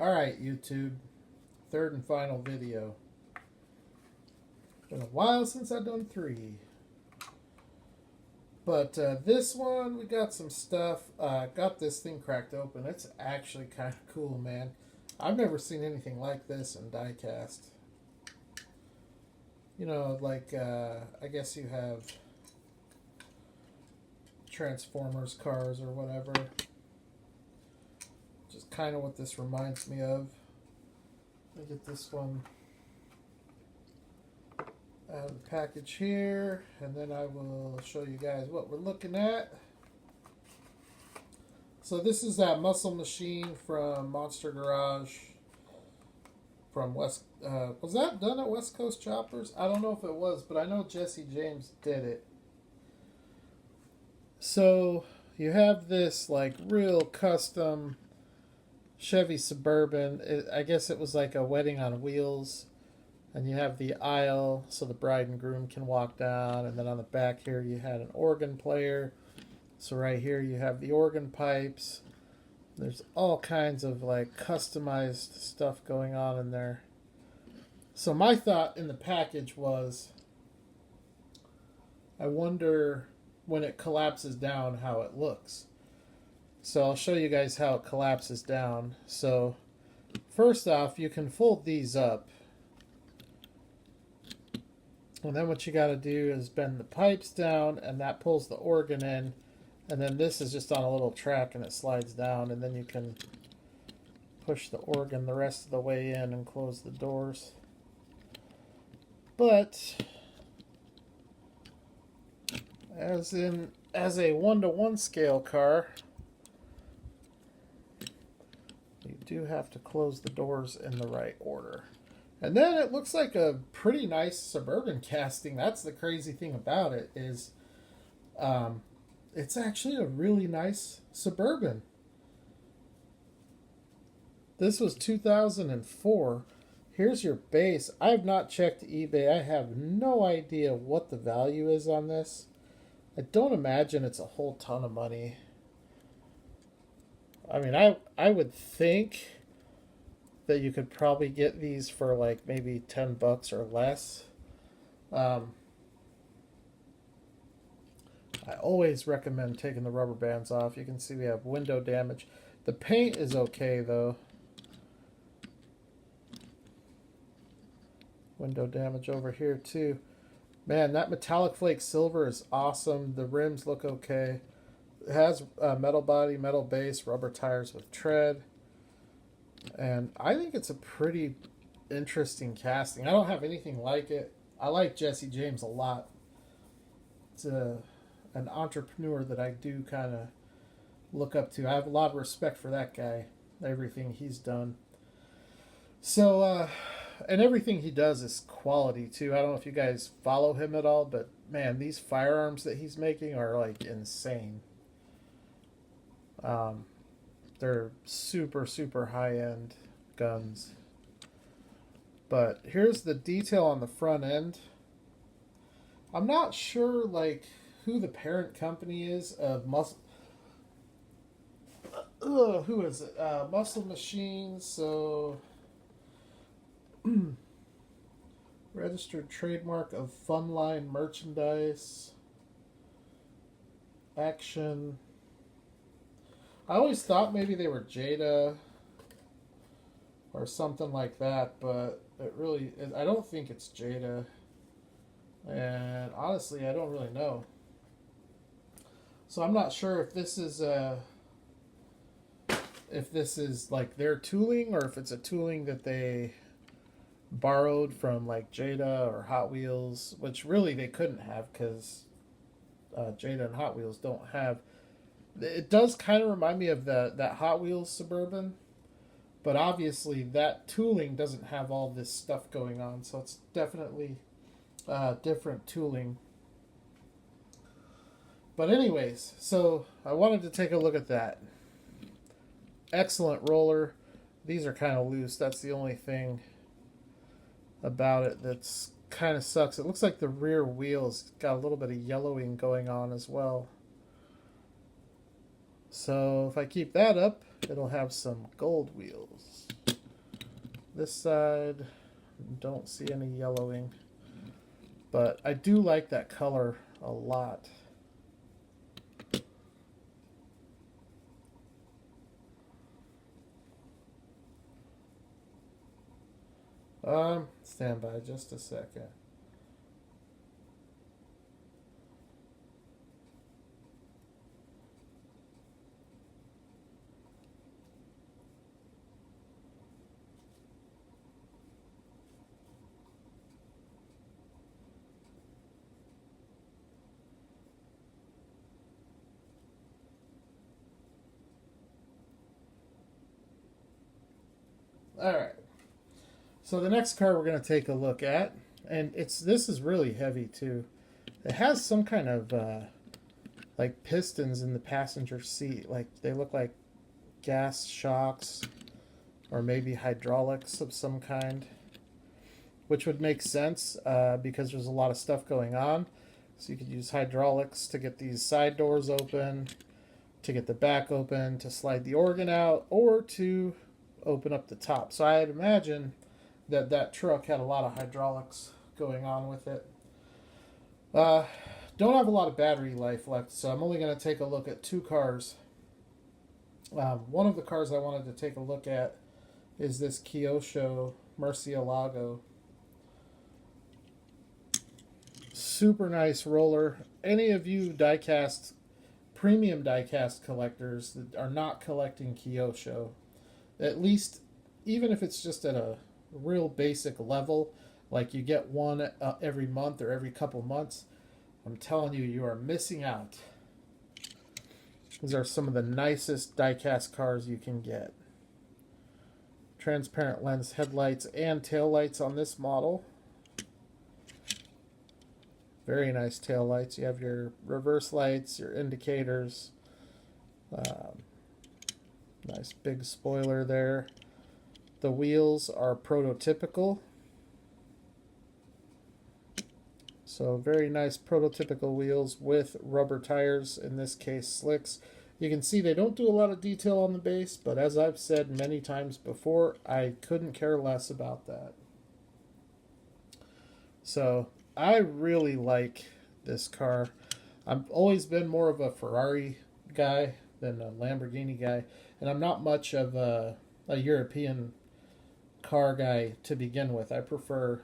Alright, YouTube. Third and final video. Been a while since I've done 3. But this one, we got some stuff. Got this thing cracked open. It's actually kind of cool, man. I've never seen anything like this in Diecast. You know, like, I guess you have Transformers cars or whatever. Just kind of what this reminds me of. Let me get this one out of the package here, and then I will show you guys what we're looking at. So this is that muscle machine from Monster Garage from West. Was that done at West Coast Choppers? I don't know if it was, but I know Jesse James did it. So you have this like real custom Chevy Suburban. I guess it was like a wedding on wheels. And you have the aisle so the bride and groom can walk down. And then on the back here you had an organ player. So right here you have the organ pipes. There's all kinds of like customized stuff going on in there. So my thought in the package was, I wonder when it collapses down how it looks. So I'll show you guys how it collapses down. So first off, you can fold these up. And then what you got to do is bend the pipes down, and that pulls the organ in. And then this is just on a little track, and it slides down. And then you can push the organ the rest of the way in and close the doors. But as a 1-to-1 scale car, you do have to close the doors in the right order. And then it looks like a pretty nice Suburban casting. That's the crazy thing about it is it's actually a really nice Suburban. This was 2004. Here's your base. I have not checked eBay. I have no idea what the value is on this. I don't imagine it's a whole ton of money. I mean, I would think that you could probably get these for like maybe $10 or less. I always recommend taking the rubber bands off. You can see we have window damage. The paint is okay though. Window damage over here too. Man, that metallic flake silver is awesome. The rims look okay. It has a metal body, metal base, rubber tires with tread. And I think it's a pretty interesting casting. I don't have anything like it. I like Jesse James a lot. It's an entrepreneur that I do kind of look up to. I have a lot of respect for that guy, everything he's done. So, and everything he does is quality too. I don't know if you guys follow him at all, but man, these firearms that he's making are like insane. They're super, super high-end guns. But here's the detail on the front end. I'm not sure, like, who the parent company is of Muscle... who is it? Muscle Machines, so... Registered trademark of Funline merchandise. Action... I always thought maybe they were Jada or something like that, but I don't think it's Jada. And honestly, I don't really know. So I'm not sure if this is like their tooling or if it's a tooling that they borrowed from like Jada or Hot Wheels, which really they couldn't have because Jada and Hot Wheels don't have. It does kind of remind me of that Hot Wheels Suburban, but obviously that tooling doesn't have all this stuff going on, so it's definitely different tooling. But anyways, so I wanted to take a look at that. Excellent roller. These are kind of loose. That's the only thing about it that's kind of sucks. It looks like the rear wheels got a little bit of yellowing going on as well. So if I keep that up, it'll have some gold wheels. This side, don't see any yellowing. But I do like that color a lot. Stand by just a second. All right. So the next car we're going to take a look at, and this is really heavy too. It has some kind of like pistons in the passenger seat, like they look like gas shocks or maybe hydraulics of some kind, which would make sense because there's a lot of stuff going on. So you could use hydraulics to get these side doors open, to get the back open, to slide the organ out, or to open up the top. So I'd imagine that truck had a lot of hydraulics going on with it. Don't have a lot of battery life left, so I'm only going to take a look at two cars. One of the cars I wanted to take a look at is this Kyosho Murcielago. Super nice roller. Any of you diecast, premium diecast collectors that are not collecting Kyosho, at least, even if it's just at a real basic level, like you get one every month or every couple months, I'm telling you, you are missing out. These are some of the nicest diecast cars you can get. Transparent lens headlights and taillights on this model. Very nice taillights. You have your reverse lights, your indicators. Nice big spoiler there. The wheels are prototypical. So very nice prototypical wheels with rubber tires, in this case slicks. You can see they don't do a lot of detail on the base, but as I've said many times before, I couldn't care less about that. So I really like this car. I've always been more of a Ferrari guy than a Lamborghini guy, and I'm not much of a European car guy to begin with. I prefer,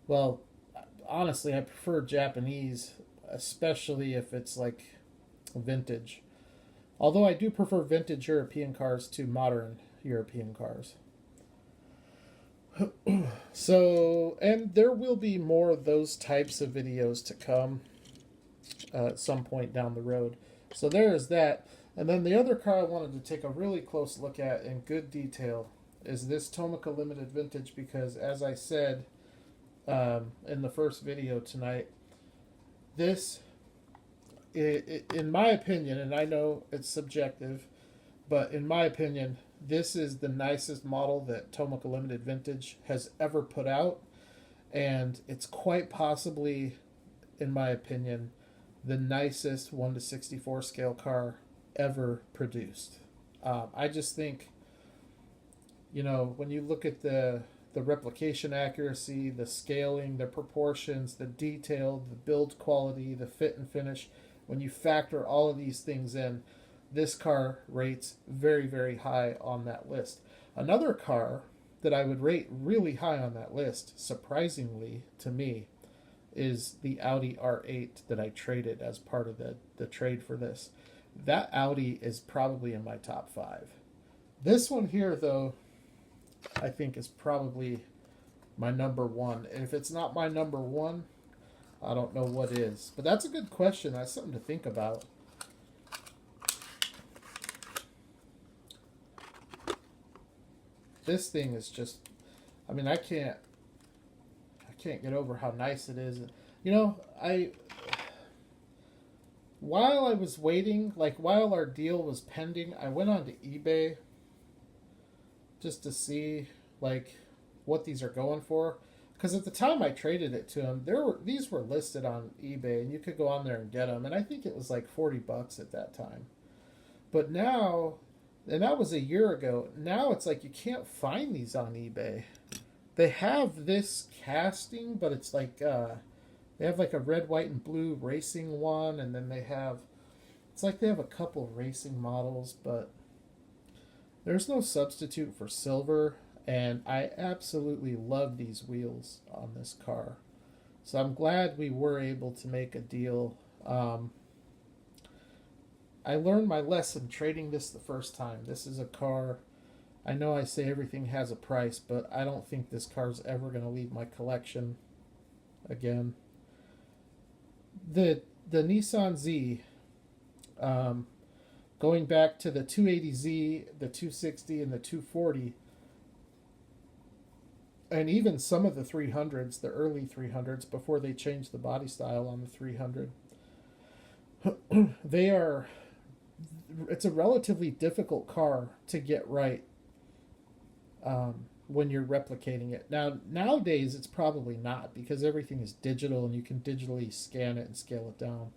well, honestly, I prefer Japanese, especially if it's like vintage. Although I do prefer vintage European cars to modern European cars. So, and there will be more of those types of videos to come at some point down the road. So there is that. And then the other car I wanted to take a really close look at in good detail is this Tomica Limited Vintage, because as I said in the first video tonight, this, in my opinion, and I know it's subjective, but in my opinion, this is the nicest model that Tomica Limited Vintage has ever put out, and it's quite possibly, in my opinion, the nicest 1:64 scale car ever produced. I just think, you know, when you look at the replication accuracy, the scaling, the proportions, the detail, the build quality, the fit and finish, when you factor all of these things in, this car rates very, very high on that list. Another car that I would rate really high on that list, surprisingly to me, is the Audi R8 that I traded as part of the trade for this. That Audi is probably in my top 5. This one here, though, I think is probably my number 1. And if it's not my number 1, I don't know what is. But that's a good question. That's something to think about. This thing is just, I mean, I can't get over how nice it is. You know, while I was waiting, like while our deal was pending, I went on to eBay just to see like what these are going for. Because at the time I traded it to him, these were listed on eBay, and you could go on there and get them. And I think it was like $40 at that time. But now And that was a year ago. Now it's like you can't find these on eBay. They have this casting, but it's like they have like a red, white, and blue racing one, and then they have it's like they have a couple racing models, but there's no substitute for silver. And I absolutely love these wheels on this car. So I'm glad we were able to make a deal. I learned my lesson trading this the first time. This is a car. I know I say everything has a price, but I don't think this car's ever going to leave my collection again. The Nissan Z, going back to the 280Z, the 260, and the 240, and even some of the 300s, the early 300s, before they changed the body style on the 300, they are. It's a relatively difficult car to get right when you're replicating it. Nowadays, it's probably not because everything is digital and you can digitally scan it and scale it down.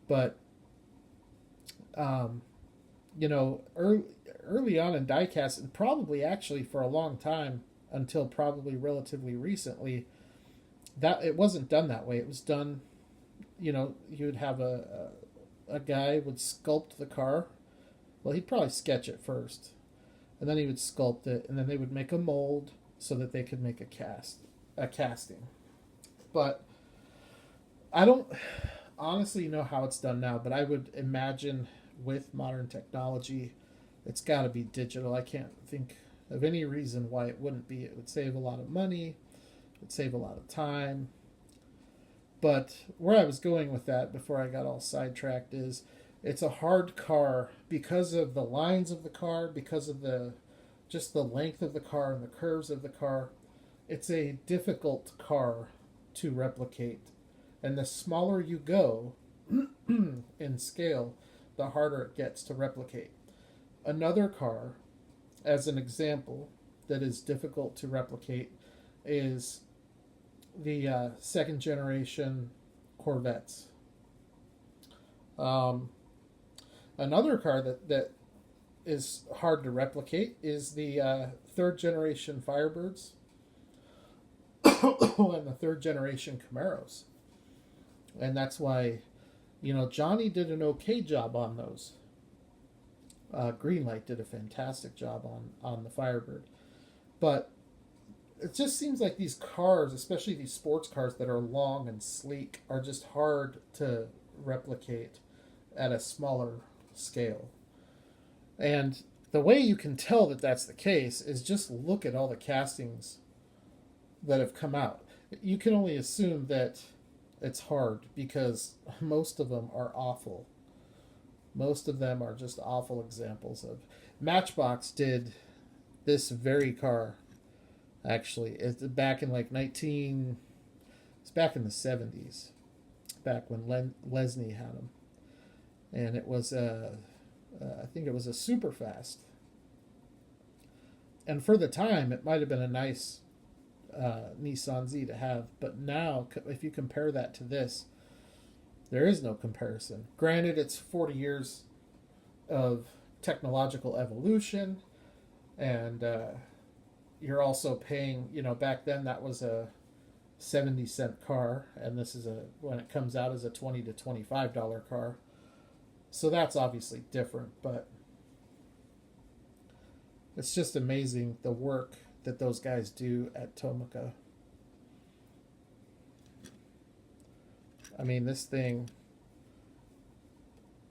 But early on in diecast, and probably actually for a long time until probably relatively recently, that it wasn't done that way. It was done, you would have a guy would sculpt the car. Well, he'd probably sketch it first, and then he would sculpt it, and then they would make a mold so that they could make a casting. But I don't honestly know how it's done now, but I would imagine with modern technology, it's got to be digital. I can't think of any reason why it wouldn't be. It would save a lot of money, it would save a lot of time. But where I was going with that before I got all sidetracked is it's a hard car because of the lines of the car, because of just the length of the car and the curves of the car. It's a difficult car to replicate. And the smaller you go in scale, the harder it gets to replicate. Another car, as an example, that is difficult to replicate is the second generation Corvettes. Another car that is hard to replicate is the third generation Firebirds and the third generation Camaros. And that's why, Johnny did an okay job on those. Greenlight did a fantastic job on the Firebird. But it just seems like these cars, especially these sports cars that are long and sleek, are just hard to replicate at a smaller scale. And the way you can tell that that's the case is just look at all the castings that have come out. You can only assume that it's hard because most of them are awful. Most of them are just awful examples of. Matchbox did this very car. Actually, it's back in like it's back in the 70s, back when Lesney had them, and it was I think it was a super fast, and for the time it might have been a nice Nissan Z to have, but now if you compare that to this, there is no comparison. Granted, it's 40 years of technological evolution, and you're also paying, back then that was a 70-cent car, and this is when it comes out as a $20 to $25 car. So that's obviously different, but it's just amazing the work that those guys do at Tomica. I mean, this thing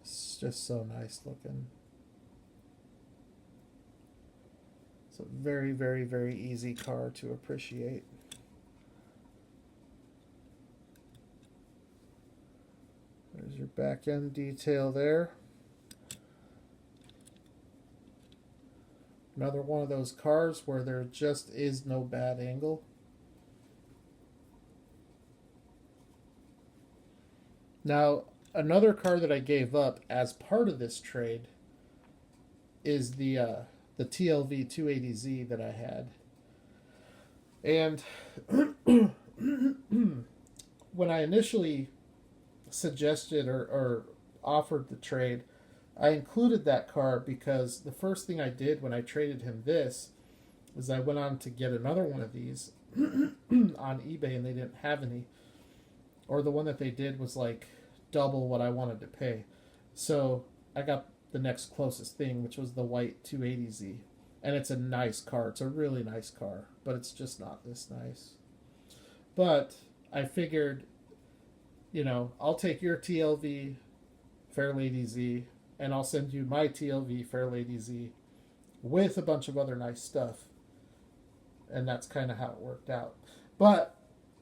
is just so nice looking. It's a very, very, very easy car to appreciate. There's your back end detail there. Another one of those cars where there just is no bad angle. Now, another car that I gave up as part of this trade is the TLV 280Z that I had. And when I initially suggested or offered the trade, I included that car because the first thing I did when I traded him this is I went on to get another one of these on eBay, and they didn't have any, or the one that they did was like double what I wanted to pay. So I got the next closest thing, which was the white 280Z. And it's a nice car. It's a really nice car, but it's just not this nice. But I figured, I'll take your TLV Fairlady Z, and I'll send you my TLV Fairlady Z with a bunch of other nice stuff. And that's kind of how it worked out. But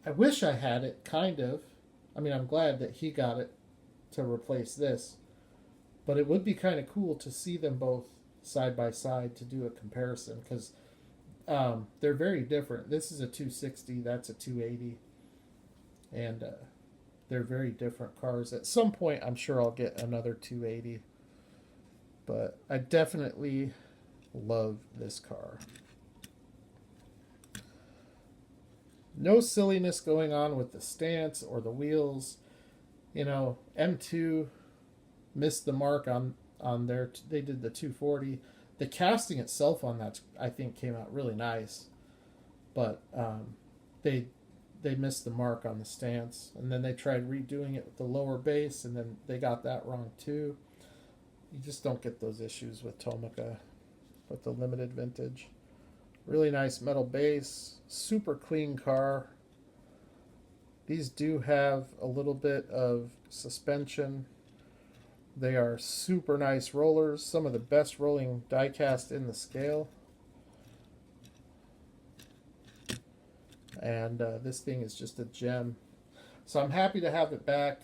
I wish I had it, kind of. I mean, I'm glad that he got it to replace this. But it would be kind of cool to see them both side by side to do a comparison, because they're very different. This is a 260, that's a 280. And they're very different cars. At some point, I'm sure I'll get another 280. But I definitely love this car. No silliness going on with the stance or the wheels. M2 missed the mark on their. They did the 240. The casting itself on that, I think, came out really nice, but they missed the mark on the stance, and then they tried redoing it with the lower base, and then they got that wrong too. You just don't get those issues with Tomica, with the limited vintage. Really nice metal base, super clean car. These do have a little bit of suspension. They are super nice rollers, some of the best rolling diecast in the scale. And this thing is just a gem. So I'm happy to have it back.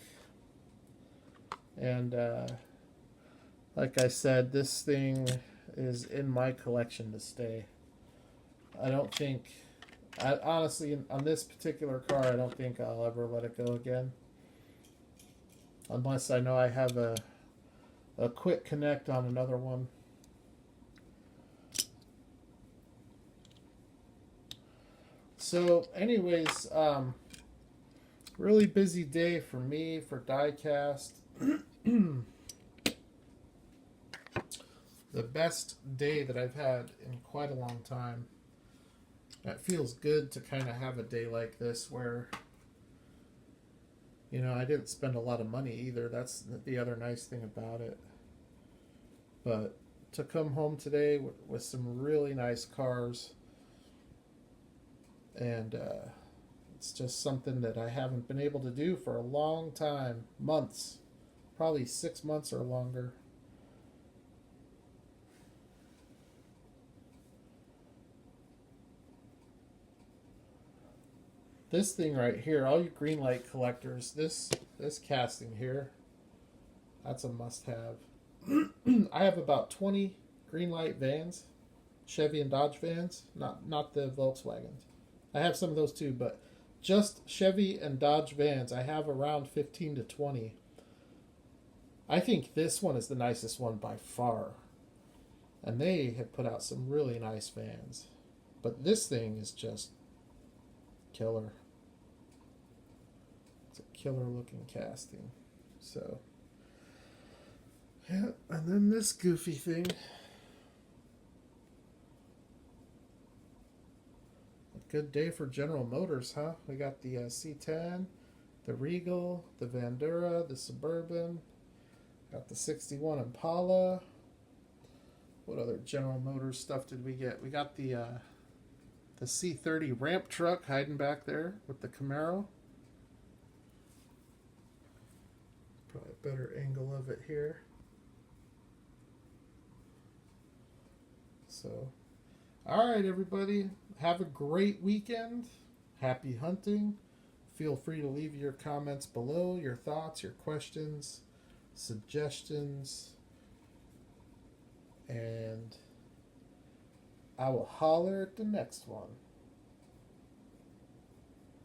And like I said, this thing is in my collection to stay. Honestly, on this particular car, I don't think I'll ever let it go again. Unless I know I have a quick connect on another one. So anyways, really busy day for me for Diecast. The best day that I've had in quite a long time. It feels good to kind of have a day like this where, I didn't spend a lot of money either. That's the other nice thing about it. But to come home today with some really nice cars, and it's just something that I haven't been able to do for a long time. Months. Probably 6 months or longer. This thing right here, all you green light collectors, this casting here, that's a must-have. I have about 20 green light vans, Chevy and Dodge vans, not the Volkswagens. I have some of those too, but just Chevy and Dodge vans, I have around 15 to 20. I think this one is the nicest one by far. And they have put out some really nice vans. But this thing is just killer. It's a killer looking casting. So, yeah, and then this goofy thing. A good day for General Motors, huh? We got the C10, the Regal, the Vandura, the Suburban, got the 61 Impala. What other General Motors stuff did we get? We got the C30 ramp truck hiding back there with the Camaro. Probably a better angle of it here. So, all right, everybody. Have a great weekend. Happy hunting. Feel free to leave your comments below, your thoughts, your questions, suggestions. And I will holler at the next one.